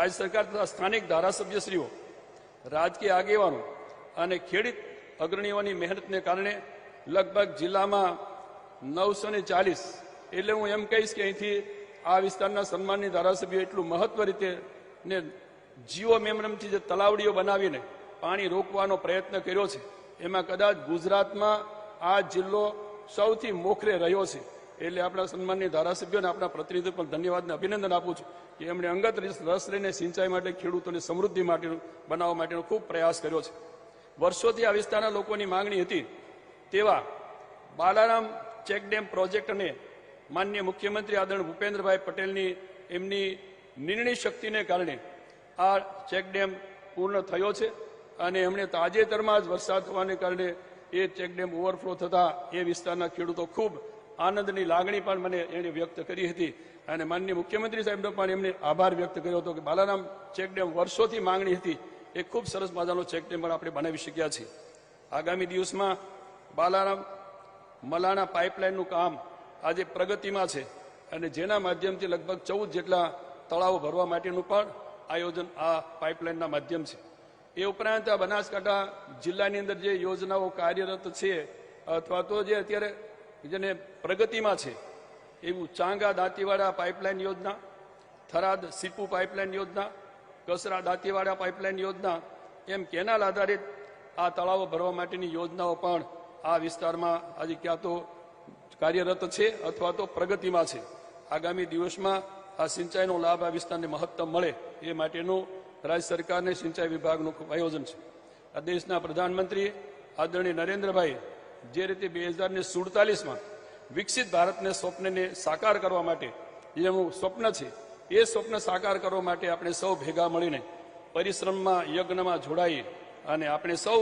રાજ્ય સરકાર તથા સ્થાનિક ધારાસભ્યશ્રીઓ, રાજકીય આગેવાનો અને ખેડૂત અગ્રણીઓની મહેનતને કારણે લગભગ જિલ્લામાં 940 એટલે હું એમ કહીશ કે અહીંથી આ વિસ્તારના સન્માનની ધારાસભ્યો એટલું મહત્વ રીતે ને જીઓ મેમરમથી જે તલાવડીઓ બનાવીને પાણી રોકવાનો પ્રયત્ન કર્યો છે, એમાં કદાચ ગુજરાતમાં આ જિલ્લો સૌથી મોખરે રહ્યો છે. એટલે આપણા સન્માનની ધારાસભ્યોને આપણા પ્રતિનિધિ પણ ધન્યવાદને અભિનંદન આપું છું કે એમણે અંગત રસ લઈને સિંચાઈ માટે ખેડૂતોની સમૃદ્ધિ માટેનું બનાવવા માટેનો ખૂબ પ્રયાસ કર્યો છે. વર્ષોથી આ વિસ્તારના લોકોની માંગણી હતી તેવા બાલારામ ચેકડેમ પ્રોજેક્ટને માનનીય મુખ્યમંત્રી આદરણીય ભૂપેન્દ્રભાઈ પટેલની એમની નિર્ણય શક્તિને કારણે આ ચેકડેમ પૂર્ણ થયો છે અને એમણે તાજેતરમાં જ વરસાદ થવાને કારણે એ ચેકડેમ ઓવરફ્લો થતા એ વિસ્તારના ખેડૂતો ખૂબ આનંદની લાગણી પણ મને એણે વ્યક્ત કરી હતી અને માનનીય મુખ્યમંત્રી સાહેબનો પણ એમને આભાર વ્યક્ત કર્યો હતો કે બાલારામ ચેકડેમ વર્ષોથી માંગણી હતી, એ ખૂબ સરસ મજાનો ચેકડેમ પણ આપણે બનાવી શક્યા છીએ. આગામી દિવસમાં બાલારામ મલાણા પાઇપલાઇનનું કામ આજે પ્રગતિમાં છે અને જેના માધ્યમથી લગભગ 14 જેટલા તળાવો ભરવા માટેનું પણ આયોજન આ પાઇપલાઇનના માધ્યમ છે. એ ઉપરાંત આ બનાસકાંઠા જિલ્લાની અંદર જે યોજનાઓ કાર્યરત છે અથવા તો જે અત્યારે જેને પ્રગતિમાં છે એવું ચાંગા દાંતીવાડા પાઇપલાઇન યોજના, થરાદ સીપુ પાઇપલાઇન યોજના, કસરા દાંતીવાડા પાઇપલાઇન યોજના, એમ કેનાલ આધારિત આ તળાવો ભરવા માટેની યોજનાઓ પણ આ વિસ્તારમાં આજે ક્યાં તો કાર્યરત છે અથવા તો પ્રગતિમાં છે. આગામી દિવસમાં આ સિંચાઈનો લાભ આ વિસ્તારને મહત્તમ મળે એ માટેનું રાજ્ય સરકારને સિંચાઈ વિભાગનું ખૂબ આયોજન છે. આ દેશના પ્રધાનમંત્રી આદરણીય નરેન્દ્રભાઈ જે રીતે 2047માં વિકસિત ભારતને સ્વપ્નને સાકાર કરવા માટે જેનું સ્વપ્ન છે એ સ્વપ્ન સાકાર કરવા માટે આપણે સૌ ભેગા મળીને પરિશ્રમમાં યજ્ઞમાં જોડાઈએ અને આપણે સૌ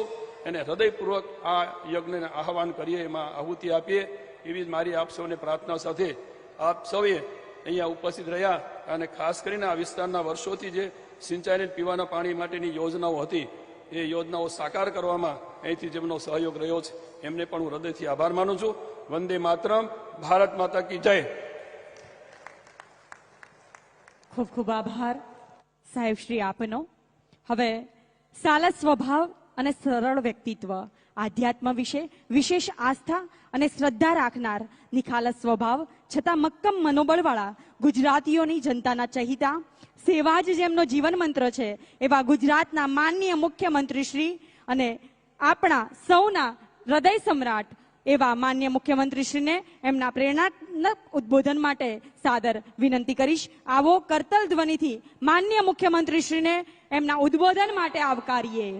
એને હૃદયપૂર્વક આ યજ્ઞને આહવાન કરીએ, એમાં આહુતિ આપીએ એવી મારી આપ સૌને પ્રાર્થના સાથે આપ સૌએ અહીંયા ઉપસ્થિત રહ્યા અને ખાસ કરીને આ વિસ્તારના વર્ષોથી જે સિંચાઈને પીવાના પાણી માટેની યોજનાઓ હતી એ યોજનાઓ સાકાર કરવામાં અહીંથી જેમનો સહયોગ રહ્યો છે એમને પણ હું હૃદયથી આભાર માનું છું. વંદે માતરમ. ભારત માતા કી જય. ખૂબ ખૂબ આભાર સાહેબ શ્રી આપનો. હવે સાલસ સ્વભાવ અને સરળ વ્યક્તિત્વ, આધ્યાત્મ વિશે વિશેષ આસ્થા અને શ્રદ્ધા રાખનાર, નિખાલસ સ્વભાવ છતાં મક્કમ મનોબળવાળા, ગુજરાતીઓની જનતાના ચહિતા, સેવા જ જેમનો જીવન મંત્ર છે એવા ગુજરાતના માનનીય મુખ્યમંત્રી શ્રી અને આપણા સૌના હૃદય સમ્રાટ એવા માનનીય મુખ્યમંત્રીશ્રીને એમના પ્રેરણાત્મક ઉદ્બોધન માટે સાદર વિનંતી કરીશ. આવો કરતલ ધ્વનિથી માનનીય મુખ્યમંત્રીશ્રીને એમના ઉદ્બોધન માટે આવકારીએ.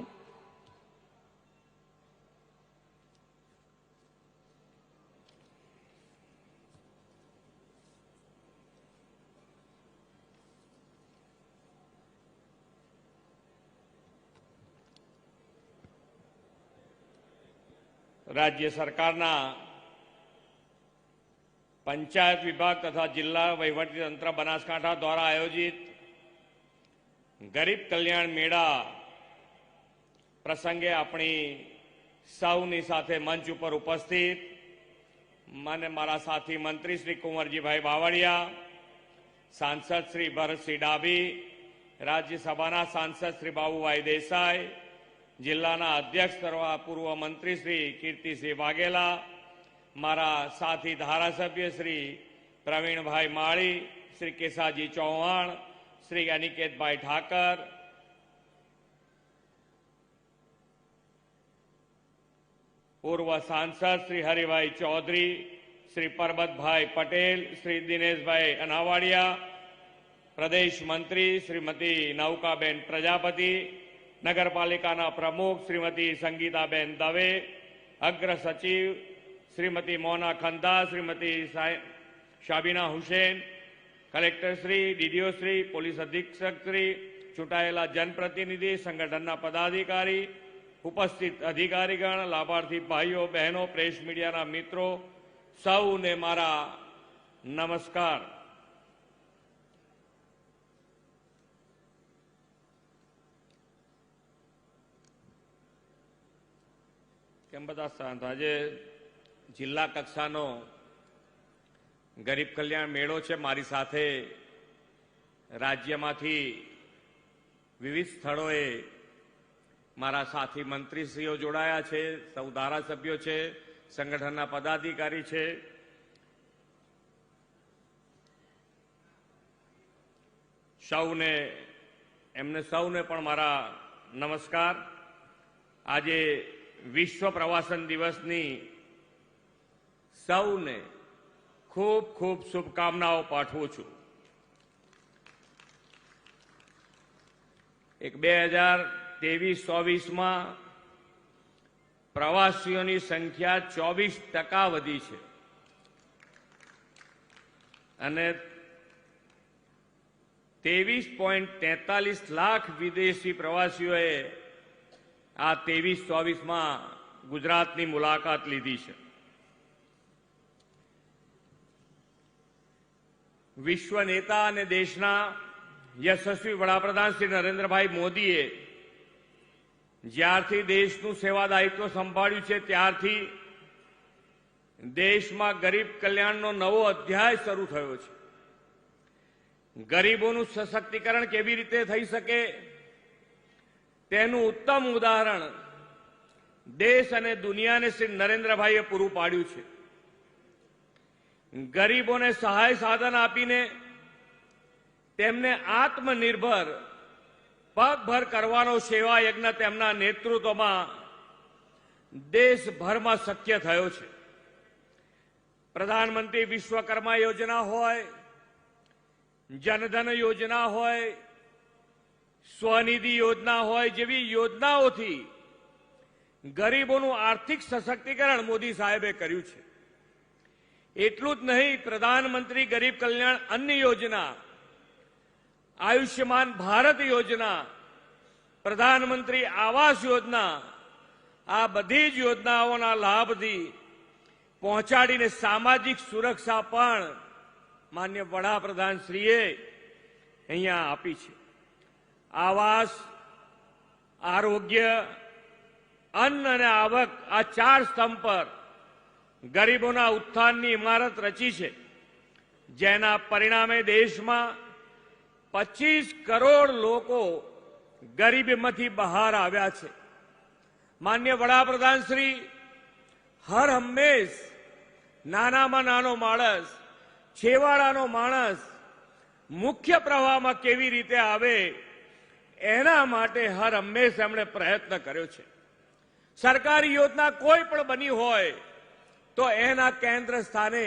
રાજ્ય સરકારના પંચાયત વિભાગ તથા જિલ્લા વહીવટીતંત્ર બનાસકાંઠા દ્વારા આયોજિત ગરીબ કલ્યાણ મેળા પ્રસંગે આપણી સૌની સાથે મંચ ઉપર ઉપસ્થિત મને મારા સાથી મંત્રી શ્રી કુંવરજીભાઈ બાવળિયા, સાંસદ શ્રી ભરતસિંહ ડાભી, રાજ્યસભાના સાંસદ શ્રી બાબુભાઈ દેસાઈ, જિલ્લાના અધ્યક્ષ તથા પૂર્વ મંત્રી શ્રી કીર્તિસિંહ વાઘેલા, મારા સાથી ધારાસભ્ય શ્રી પ્રવીણભાઈ માળી, શ્રી કેસાજી ચૌહાણ, શ્રી અનિકેતભાઈ ઠાકર, પૂર્વ સાંસદ શ્રી હરિભાઈ ચૌધરી, શ્રી પરબતભાઈ પટેલ, શ્રી દિનેશભાઈ અનાવાડિયા, પ્રદેશ મંત્રી શ્રીમતી નૌકાબેન પ્રજાપતિ, નગરપાલિકાના પ્રમુખ શ્રીમતી સંગીતાબેન દવે, અગ્ર સચિવ Shrimati Mona Khandhar, Shrimati Shabina Hussain, collector Shri, DDO Shri, police અધિક્ષક શ્રી, ચૂંટાયેલા જનપ્રતિનિધિ, સંગઠનના પદાધિકારી, ઉપસ્થિત અધિકારીગણ, લાભાર્થી ભાઈઓ બહેનો, પ્રેસ મીડિયાના મિત્રો, સૌને મારા નમસ્કાર. કેમ બધા શાંત? આજે જિલ્લા કક્ષાનો ગરીબ કલ્યાણ મેળો છે. મારી સાથે રાજ્યમાંથી વિવિધ સ્થળોએ મારા સાથી મંત્રીશ્રીઓ જોડાયા છે, સૌ ધારાસભ્યો છે, સંગઠનના પદાધિકારી છે. એમને સૌને પણ મારા નમસ્કાર. આજે વિશ્વ પ્રવાસન દિવસની સૌને ખૂબ ખૂબ શુભકામનાઓ પાઠવું છું. એક 2023-24માં પ્રવાસીઓની સંખ્યા 24% વધી છે અને 23.43 લાખ વિદેશી પ્રવાસીઓએ આ 23-24માં ગુજરાતની મુલાકાત લીધી છે. વિશ્વ નેતા અને દેશના યશસ્વી વડાપ્રધાન શ્રી નરેન્દ્રભાઈ મોદીએ જ્યારથી દેશનું સેવા દાયિત્વ સંભાળ્યું છે ત્યારથી દેશમાં ગરીબ કલ્યાણનો નવો અધ્યાય શરૂ થયો છે. ગરીબોનું સશક્તિકરણ કેવી રીતે થઈ શકે તેનું ઉત્તમ ઉદાહરણ દેશ અને દુનિયાને શ્રી નરેન્દ્રભાઈએ પૂરું પાડ્યું છે. ગરીબોને સહાય સાધન આપીને તેમને આત્મનિર્ભર પગભર કરવાનો સેવા યજ્ઞ તેમના નેતૃત્વમાં દેશભરમાં શક્ય થયો છે. પ્રધાનમંત્રી વિશ્વકર્મા યોજના હોય, જનધન યોજના હોય, સ્વનિધિ યોજના હોય જેવી યોજનાઓથી ગરીબોનું આર્થિક સશક્તિકરણ મોદી સાહેબે કર્યું છે. એટલું જ નહીં, પ્રધાનમંત્રી ગરીબ કલ્યાણ અન્ન યોજના, આયુષ્યમાન ભારત યોજના, પ્રધાનમંત્રી આવાસ યોજના, આ બધી જ યોજનાઓના લાભથી પહોંચાડીને સામાજિક સુરક્ષા પણ માન્ય વડાપ્રધાનશ્રીએ અહીંયા આપી છે. આવાસ, આરોગ્ય, અન્ન અને આવક, આ 4 સ્તંભ પર ગરીબોના ઉત્થાનની ઇમારત રચી છે, જેના પરિણામે દેશમાં 25 કરોડ લોકો ગરીબીમાંથી બહાર આવ્યા છે. માન્ય વડાપ્રધાન શ્રી હર હંમેશ નાનામાં નાનો માણસ, છેવાડાનો માણસ મુખ્ય પ્રવાહમાં કેવી રીતે આવે એના માટે હર હંમેશ એમણે પ્રયત્ન કર્યો છે. સરકારી યોજના કોઈ પણ બની હોય તો એના કેન્દ્ર સ્થાને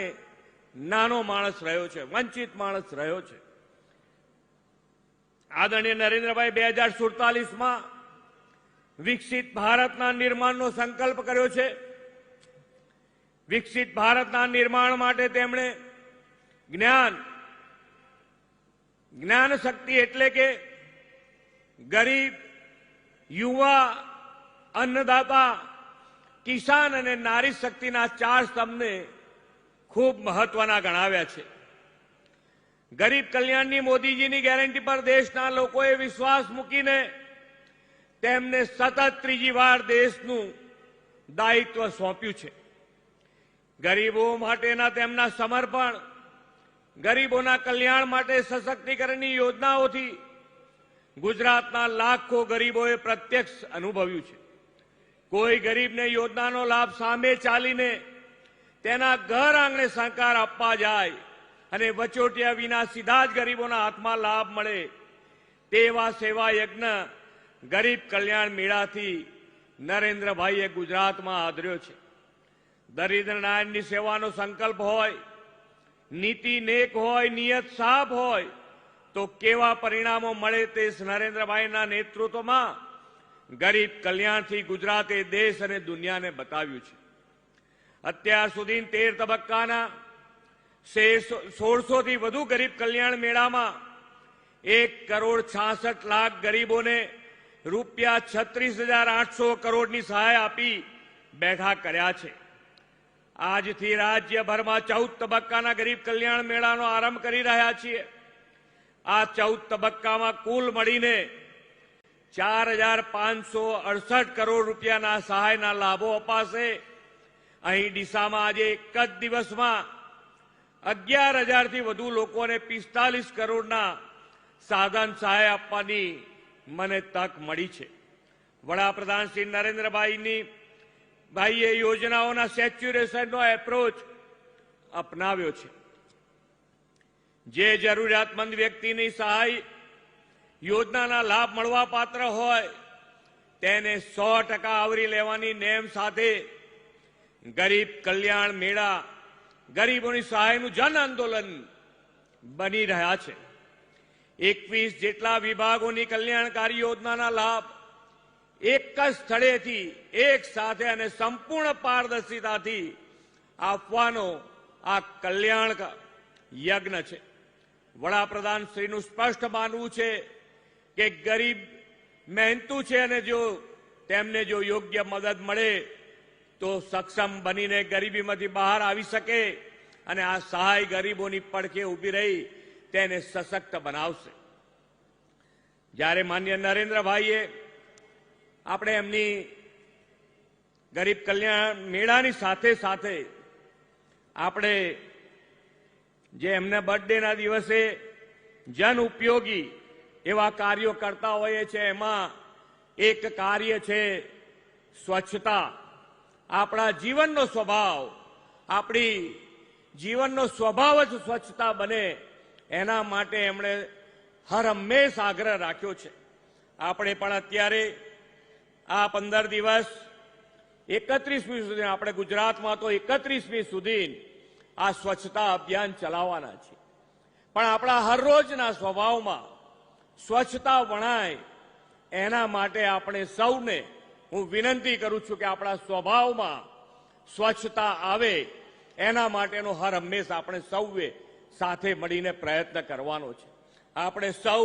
નાનો માણસ રહ્યો છે, વંચિત માણસ રહ્યો છે. આદરણીય નરેન્દ્રભાઈ 2047માં વિકસિત ભારતના નિર્માણનો સંકલ્પ કર્યો છે. વિકસિત ભારતના નિર્માણ માટે તેમણે જ્ઞાન શક્તિ એટલે કે ગરીબ, યુવા, અન્નદાતા, કિસાન અને નારી શક્તિના 4 સ્તંભને ખૂબ મહત્વના ગણાવ્યા છે. ગરીબ કલ્યાણની મોદીજીની ગેરંટી પર દેશના લોકોએ વિશ્વાસ મૂકીને તેમને સતત ત્રીજી વાર દેશનું દાયિત્વ સોંપ્યું છે. ગરીબો માટેના તેમના સમર્પણ, ગરીબોના કલ્યાણ માટે સશક્તિકરણની યોજનાઓથી ગુજરાતના લાખો ગરીબોએ પ્રત્યક્ષ અનુભવ્યું છે. કોઈ ગરીબને યોજનાનો લાભ સામે ચાલીને તેના ઘર આંગણે સહકાર આપવા જાય અને વચોટિયા વિના સીધા જ ગરીબોના હાથમાં લાભ મળે તેવા સેવા યજ્ઞ ગરીબ કલ્યાણ મેળાથી નરેન્દ્રભાઈએ ગુજરાતમાં આદર્યો છે. દરિદ્ર નારાયણની સેવાનો સંકલ્પ હોય, નીતિ નેક હોય, નિયત સાફ હોય તો કેવા પરિણામો મળે તે નરેન્દ્રભાઈના નેતૃત્વમાં ગરીબ કલ્યાણથી ગુજરાતે દેશ અને દુનિયાને બતાવ્યું છે. અત્યાર સુધી 13 તબક્કાના 1600થી વધુ ગરીબ કલ્યાણ મેળામાં 1,66,00,000 ગરીબોને રૂપિયા 36,800 કરોડની સહાય આપી બેઠા કર્યા છે. આજથી રાજ્યભરમાં 14 તબક્કાના ગરીબ કલ્યાણ મેળાનો આરંભ કરી રહ્યા છીએ. આ 14 તબક્કામાં કુલ મળીને 4,568 કરોડ રૂપિયાના સહાયના લાભો અપાશે. અહીં ડીસામાં આજે એક જ દિવસમાં 11,000થી વધુ લોકોને 45 કરોડના સાધન સહાય આપવાની મને તક મળી છે. વડાપ્રધાન શ્રી નરેન્દ્રભાઈની ભાઈએ યોજનાઓના સેચ્યુરેશનનો એપ્રોચ અપનાવ્યો છે. જે જરૂરિયાતમંદ વ્યક્તિની સહાય યોજનાના લાભ મળવા પાત્ર હોય તેને 100% આવરી લેવાની નેમ સાથે ગરીબ કલ્યાણ મેળા ગરીબોની સહાયનું જન આંદોલન બની રહ્યા છે. 21 જેટલા વિભાગોની કલ્યાણકારી યોજનાના લાભ એક જ સ્થળેથી એક સાથે અને સંપૂર્ણ પારદર્શિતાથી આપવાનો આ કલ્યાણ યજ્ઞ છે. વડાપ્રધાન શ્રીનું સ્પષ્ટ માનવું છે કે ગરીબ મહેનતુ છે અને જો તેમને જો યોગ્ય મદદ મળે તો સક્ષમ બનીને ગરીબીમાંથી બહાર આવી શકે અને આ સહાય ગરીબોની પડખે ઊભી રહી તેને સશક્ત બનાવશે. જ્યારે માન્ય નરેન્દ્રભાઈએ આપણે એમની ગરીબ કલ્યાણ મેળાની સાથે સાથે આપણે જે એમના બર્થડેના દિવસે જન ઉપયોગી એવા કાર્યો કરતા હોઈએ છીએ, એમાં એક કાર્ય છે સ્વચ્છતા. આપણા જીવનનો સ્વભાવ, આપણી જીવનનો સ્વભાવ જ સ્વચ્છતા બને એના માટે એમણે હર હંમેશ આગ્રહ રાખ્યો છે. આપણે પણ અત્યારે આ 15 દિવસ 31મી સુધી આપણે ગુજરાતમાં તો 31મી સુધી આ સ્વચ્છતા અભિયાન ચલાવવાના છે. પણ આપણા હરરોજના સ્વભાવમાં સ્વચ્છતા વણાય એના માટે આપણે સૌને હું વિનંતી કરું છું કે આપણા સ્વભાવમાં સ્વચ્છતા આવે એના માટેનો હર હંમેશ આપણે સૌએ સાથે મળીને પ્રયત્ન કરવાનો છે. આપણે સૌ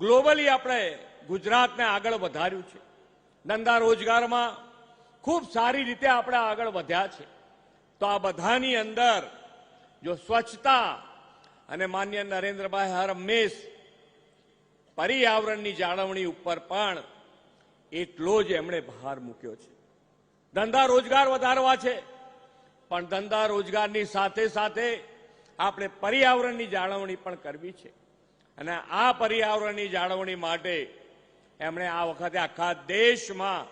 ગ્લોબલી આપણે ગુજરાતને આગળ વધાર્યું છે. ધંધા રોજગારમાં ખૂબ સારી રીતે આપણે આગળ વધ્યા છે. તો આ બધાની અંદર જો સ્વચ્છતા અને માન્ય નરેન્દ્રભાઈ હર હંમેશ પર્યાવરણની જાળવણી ઉપર પણ એટલો જ એમણે ભાર મૂક્યો છે. ધંધા રોજગાર વધારવા છે, પણ ધંધા રોજગારની સાથે સાથે આપણે પર્યાવરણની જાળવણી પણ કરવી છે. અને આ પર્યાવરણની જાળવણી માટે એમણે આ વખતે આખા દેશમાં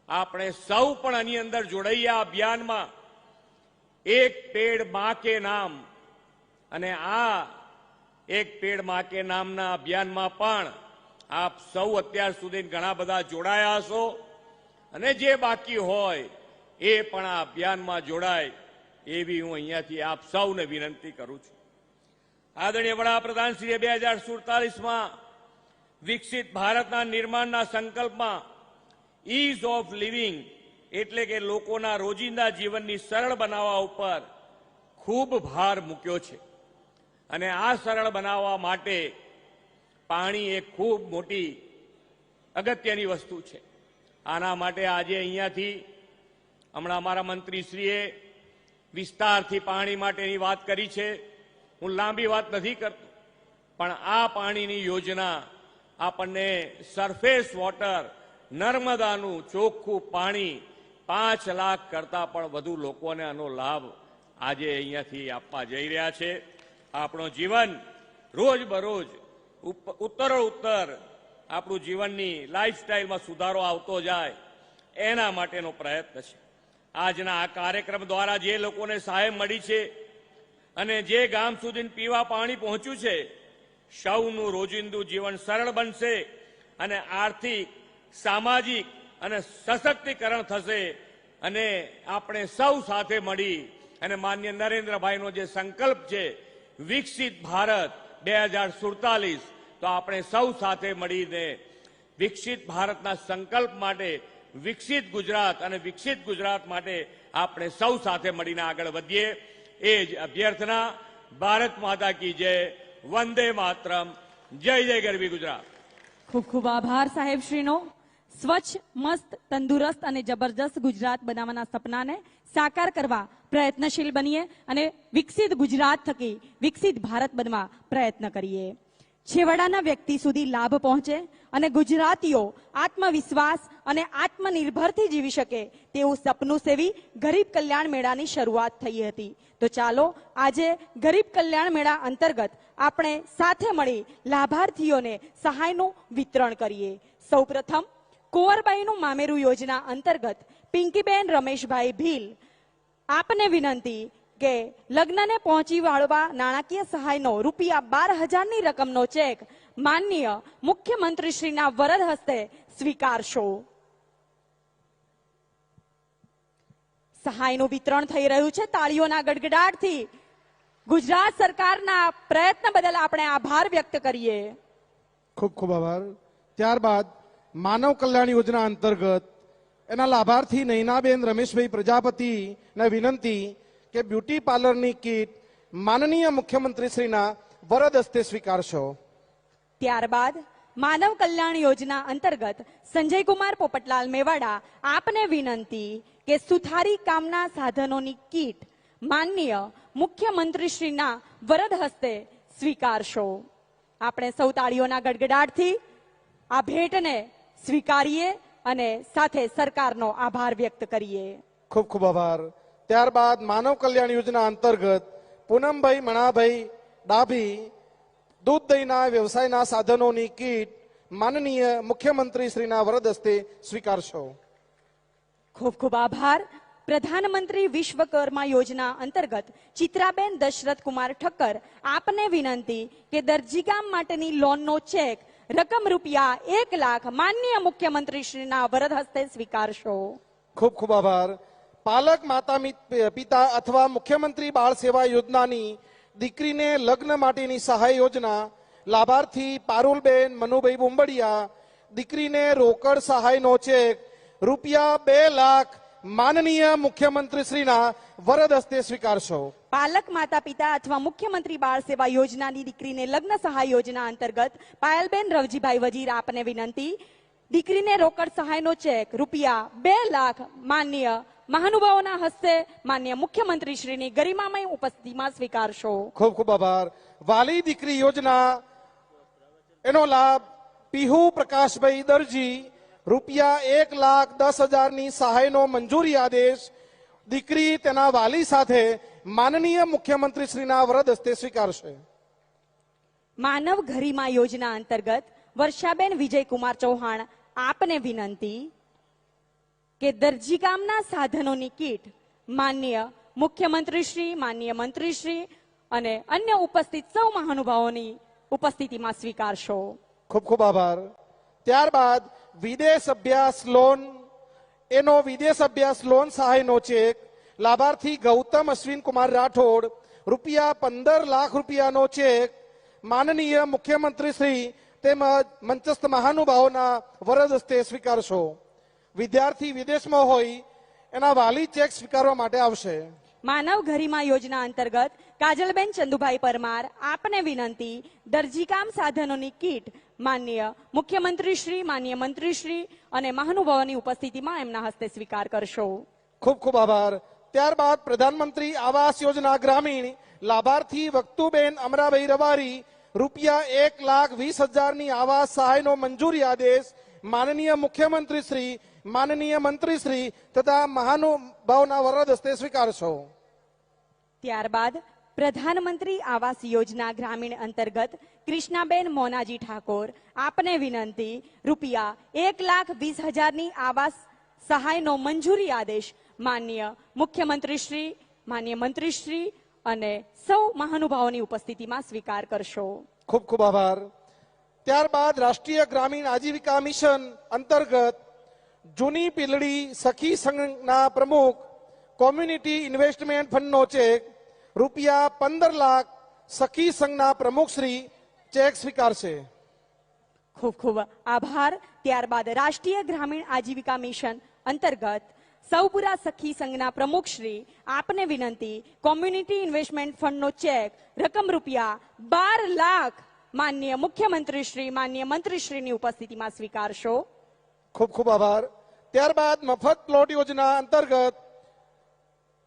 આપણે સૌ પણ આની અંદર જોડાઈએ આ અભિયાનમાં. એક પેડ માં કે નામ અને આ એક પેડ માં કે નામના અભિયાનમાં પણ આપ સૌ અત્યાર સુધી ઘણા બધા જોડાયા હશો અને જે બાકી હોય એ પણ આ અભિયાનમાં જોડાય એવી હું અહીંયાથી આપ સૌને વિનંતી કરું છું. આદરણીય વડાપ્રધાનશ્રીએ 2047માં વિકસિત ભારતના નિર્માણના સંકલ્પમાં ઇઝ ઓફ લિવિંગ એટલે કે લોકોના રોજિંદા જીવનની સરળ બનાવવા ઉપર ખૂબ ભાર મૂક્યો છે. અને આ સરળ બનાવવા માટે પાણી એક ખૂબ મોટી અગત્યની વસ્તુ છે. આના માટે આજે અહીંયાથી હમણાં અમારા મંત્રીશ્રીએ વિસ્તારથી પાણી માટેની વાત કરી છે. હું લાંબી વાત નથી કરતો, પણ આ પાણીની યોજના આપણને સરફેસ વોટર નર્મદાનું ચોખ્ખું પાણી 5 લાખ કરતા પણ વધુ લોકોને આનો લાભ આજે અહીંયાથી આપવા જઈ રહ્યા છે. આપણો જીવન રોજબરોજ ઉત્તરોત્તર આપણું જીવનની લાઈફસ્ટાઈલમાં સુધારો આવતો જાય એના માટેનો પ્રયત્ન છે. આજના આ કાર્યક્રમ દ્વારા જે લોકોને સહાય મળી છે અને જે ગામ સુધી પીવા પાણી પહોંચ્યું છે, સૌનું રોજિંદુ જીવન સરળ બનશે અને આર્થિક, સામાજિક અને સશક્તિકરણ થશે. અને આપણે સૌ સાથે મળી અને માન્ય નરેન્દ્રભાઈનો જે સંકલ્પ છે વિકસિત ભારત 2047, તો આપણે સૌ સાથે મળીને વિકસિત ભારતના સંકલ્પ માટે વિકસિત ગુજરાત અને વિકસિત ગુજરાત માટે આપણે સૌ સાથે મળીને આગળ વધીએ એ જ અભ્યર્થના. ભારત માતા કી જય. વંદે માતરમ. જય જય ગરવી ગુજરાત. ખૂબ ખૂબ આભાર સાહેબશ્રીનો. સ્વચ્છ, મસ્ત, તંદુરસ્ત અને જબરજસ્ત ગુજરાત બનાવવાના સપનાને સાકાર કરવા પ્રયત્નશીલ બનીએ અને વિકસિત ગુજરાત થકી વિકસિત ભારત બનવા પ્રયત્ન કરીએ. છેવાડાના વ્યક્તિ સુધી લાભ પહોંચે અને ગુજરાતીઓ આત્મવિશ્વાસ અને આત્મનિર્ભરથી જીવી શકે તેવું સપનું સેવી ગરીબ કલ્યાણ મેળાની શરૂઆત થઈ હતી. તો ચાલો આજે ગરીબ કલ્યાણ મેળા અંતર્ગત આપણે સાથે મળી લાભાર્થીઓને સહાયનું વિતરણ કરીએ. સૌપ્રથમ કુંવરબાઈનું મામેરું યોજના અંતર્ગત પિંકીબેન રમેશભાઈ ભીલ, આપને વિનંતી કે લગ્નને પહોંચી વાળવા નાણાકીય સહાયનો ₹12,000ની રકમનો ચેક માનનીય મુખ્યમંત્રીશ્રીના વરદ હસ્તે સ્વીકારશો. સહાયનું વિતરણ થઈ રહ્યું છે તાળીઓના ગડગડાટથી. ગુજરાત સરકારના પ્રયત્ન બદલ આપણે આભાર વ્યક્ત કરીએ. ખૂબ ખૂબ આભાર. ત્યારબાદ માનવ કલ્યાણ યોજના અંતર્ગત એના લાભાર્થી નૈનાબેન રમેશભાઈ પ્રજાપતિને વિનંતી કે બ્યુટી પાર્લરની કીટ માનનીય મુખ્યમંત્રીશ્રીના વરદ હસ્તે સ્વીકારશો. ત્યારબાદ માનવ કલ્યાણ યોજના અંતર્ગત સંજયકુમાર પોપટલાલ મેવાડા, આપને વિનંતી કે સુથારી કામના સાધનોની કીટ માનનીય મુખ્યમંત્રીશ્રીના વરદ હસ્તે સ્વીકારશો. આપણે સૌ તાળીઓના ગડગડાટથી આ ભેટને સ્વીકારીએ અને સાથે સરકારનો આભાર વ્યક્ત કરીએ. ખૂબ ખૂબ આભાર. ત્યારબાદ માનવ કલ્યાણ યોજના અંતર્ગત પૂનમભાઈ મણાભાઈ ડાભી દૂધ દહીંના વ્યવસાયના સાધનોની કીટ માનનીય મુખ્યમંત્રીશ્રીના વરદ હસ્તે સ્વીકારશો. ખૂબ ખૂબ આભાર. પ્રધાનમંત્રી વિશ્વકર્મા યોજના અંતર્ગત ચિત્રાબેન દશરથ કુમાર ઠક્કર, આપને વિનંતી કે દરજીકામ માટેની લોનનો ચેક રકમ ₹1 લાખ માનનીય મુખ્યમંત્રીશ્રીના વરદ હસ્તે સ્વીકારશો. ખૂબ ખૂબ આભાર. પાલક માતા પિતા અથવા મુખ્યમંત્રી બાળ સેવા યોજનાની દીકરીને લગ્ન માટેની સહાય યોજના લાભાર્થી પારુલબેન મનુભાઈ બુંબડિયા, દીકરીને રોકડ સહાયનો ચેક ₹2 લાખ માનનીય મુખ્યમંત્રીશ્રીના વરદ હસ્તે સ્વીકારશો. પાલક માતા પિતા અથવા મુખ્યમંત્રી બાળ સેવા યોજનાની દીકરીને લગ્ન સહાય યોજના અંતર્ગત પાયલબેન રવજીભાઈ વજીર, આપને વિનંતી દીકરીને રોકડ સહાયનો ચેક ₹2 લાખ માનનીય મહાનુભાવોના હસ્તે માન્ય મુખ્યમંત્રીશ્રીની ગરિમામય ઉપસ્થિતિમાં સ્વીકારશો. ખૂબ ખૂબ આભાર. વાલી દીકરી યોજના એનો લાભ પીહુ પ્રકાશભાઈ દરજી ₹1,10,000ની સહાયનો મંજૂરી આદેશ દીકરી તેના વાલી સાથે માનનીય મુખ્યમંત્રીશ્રીના વરદ હસ્તે સ્વીકારશે. માનવ ગરિમા યોજના અંતર્ગત વર્ષાબેન વિજયકુમાર ચૌહાણ, આપને વિનંતી કે દરજીકામના સાધનોની કીટ માનનીય મુખ્યમંત્રીશ્રી, માનનીય મંત્રીશ્રી અને અન્ય ઉપસ્થિત સૌ મહાનુભાવોની ઉપસ્થિતિમાં સ્વીકારશો. ખૂબ ખૂબ આભાર. ત્યારબાદ વિદેશ અભ્યાસ લોન એનો વિદેશ અભ્યાસ લોન સહાયનો ચેક લાભાર્થી ગૌતમ અશ્વિન કુમાર રાઠોડ ₹15 લાખનો ચેક માનનીય મુખ્યમંત્રી શ્રી તેમજ મંચસ્થ મહાનુભાવોના વરદ હસ્તે સ્વીકારશો. વિદ્યાર્થી વિદેશમાં હોય એના વાલી ચેક સ્વીકારવા માટે આવશે. માનવ ગરિમા યોજના અંતર્ગત કાજલબેન ચંદુભાઈ પરમાર, આપને વિનંતી દરજીકામ સાધનોની કીટ માનનીય મુખ્યમંત્રીશ્રી, માનનીય મંત્રીશ્રી અને મહાનુભાવોની ઉપસ્થિતિમાં એમના હસ્તે સ્વીકાર કરશો. ખૂબ ખૂબ આભાર. ત્યારબાદ પ્રધાનમંત્રી આવાસ યોજના ગ્રામીણ લાભાર્થી વક્તુબેન અમરાભાઈ રવારી ₹1,20,000ની આવાસ સહાયનો મંજૂરી આદેશ માનનીય મુખ્યમંત્રી શ્રી, માનનીય મંત્રી શ્રી તથા મહાનુભાવના વરદ હસ્તે સ્વીકારશો. ત્યારબાદ પ્રધાનમંત્રી આવાસ યોજના ગ્રામીણ અંતર્ગત કૃષ્ણાબેન મોનાજી ઠાકોર, આપને વિનંતી ₹1,20,000ની આવાસ સહાયનો મંજૂરી આદેશ માનનીય મુખ્યમંત્રીશ્રી, માનનીય મંત્રીશ્રી અને સૌ મહાનુભાવોની ઉપસ્થિતિમાં સ્વીકાર કરશો. ખૂબ ખૂબ આભાર. ત્યારબાદ રાષ્ટ્રીય ગ્રામીણ આજીવિકા મિશન અંતર્ગત જૂની પીલડી સખી સંઘના પ્રમુખ કોમ્યુનિટી ઇન્વેસ્ટમેન્ટ ફંડનો ચેક ₹15 લાખ સખી સંઘના પ્રમુખ શ્રી ચેક સ્વીકારશે. ખૂબ ખૂબ આભાર. ત્યારબાદ રાષ્ટ્રીય ગ્રામીણ આજીવિકા મિશન અંતર્ગત સૌપુરા સખી સંઘના પ્રમુખ શ્રી, આપને વિનંતી કોમ્યુનિટી ઇન્વેસ્ટમેન્ટ ફંડનો ચેક રકમ ₹12 લાખ માનનીય મુખ્યમંત્રી શ્રી, માનનીય મંત્રીશ્રીની ઉપસ્થિતિમાં સ્વીકારશો. ખૂબ ખૂબ આભાર. ત્યારબાદ મફત પ્લોટ યોજના અંતર્ગત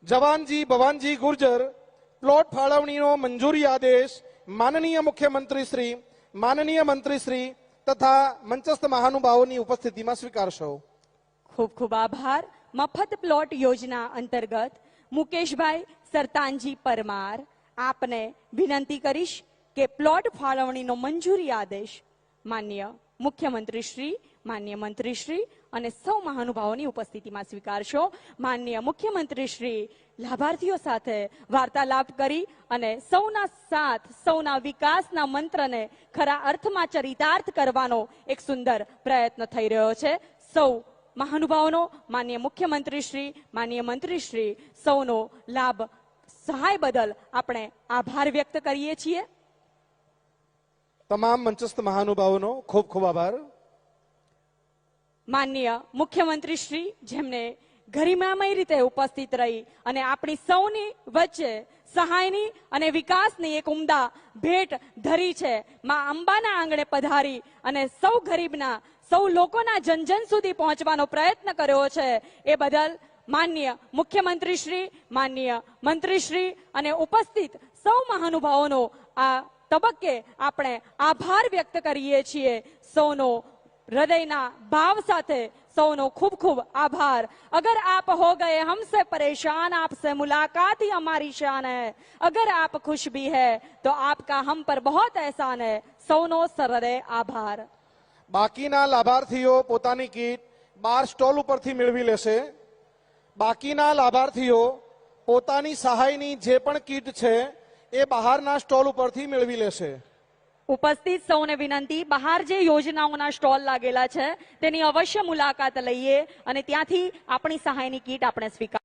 જવાનજી ભવાનજી ગુર્જર પ્લોટ ફાળવણીનો મંજૂરી આદેશ માનનીય મુખ્યમંત્રી શ્રી, માનનીય મંત્રી શ્રી તથા મંચસ્થ મહાનુભાવોની ઉપસ્થિતિમાં સ્વીકારશો. ખૂબ ખૂબ આભાર. મફત પ્લોટ યોજના અંતર્ગત મુકેશભાઈ સરતાનજી પરમાર, આપને વિનંતી કરીશ કે પ્લોટ ફાળવણીનો મંજૂરી આદેશ માન્ય મુખ્યમંત્રીશ્રી, માન્ય મંત્રીશ્રી અને સૌ મહાનુભાવોની ઉપસ્થિતિમાં સ્વીકારશો. માન્ય મુખ્યમંત્રીશ્રી લાભાર્થીઓ સાથે વાર્તાલાપ કરી અને સૌના સાથ, સૌના વિકાસના મંત્રને ખરા અર્થમાં ચરિતાર્થ કરવાનો એક સુંદર પ્રયત્ન થઈ રહ્યો છે. સૌ મહાનુભાવોનો, માન્ય મુખ્યમંત્રીશ્રી, માન્ય મંત્રીશ્રી સૌનો લાભ સહાય બદલ આપણે આભાર વ્યક્ત કરીએ છીએ. તમામ મંચસ્થ મહાનુભાવોનો ખૂબ ખૂબ આભાર. માન્ય મુખ્યમંત્રીશ્રી, જેમને ગરિમામય રીતે ઉપસ્થિત રહી અને આપણી સૌની વચ્ચે સહાયની અને વિકાસની એક ઉમદા ભેટ ધરી છે. માં અંબાના આંગણે પધારી અને સૌ ગરીબના, સૌ લોકોના જનજન સુધી પહોંચવાનો પ્રયત્ન કર્યો છે. એ બદલ માન્ય મુખ્યમંત્રીશ્રી, માન્ય મંત્રીશ્રી અને ઉપસ્થિત સૌ મહાનુભાવોનો આ તબક્કે આપણે આભાર વ્યક્ત કરીએ છીએ. સૌનો હૃદયના ભાવ સાથે સૌનો ખૂબ ખૂબ આભાર. અગર આપ હો ગए हमसे परेशान, आपसे मुलाकात ही हमारी शान है. अगर आप खुश भी है तो आपका हम पर बहुत एहसान है. સૌનો સરહૃદય આભાર. બાકીના લાભાર્થીઓ પોતાની કીટ 12 સ્ટોલ ઉપરથી મેળવી લેશે. બાકીના લાભાર્થીઓ પોતાની સહાયની જે પણ કીટ છે એ બહારના સ્ટોલ ઉપરથી મેળવી લેશે. ઉપસ્થિત સૌને વિનંતી, બહાર જે યોજનાઓના સ્ટોલ લાગેલા છે તેની અવશ્ય મુલાકાત લઈએ અને ત્યાંથી આપણી સહાયની કીટ આપણે સ્વીકાર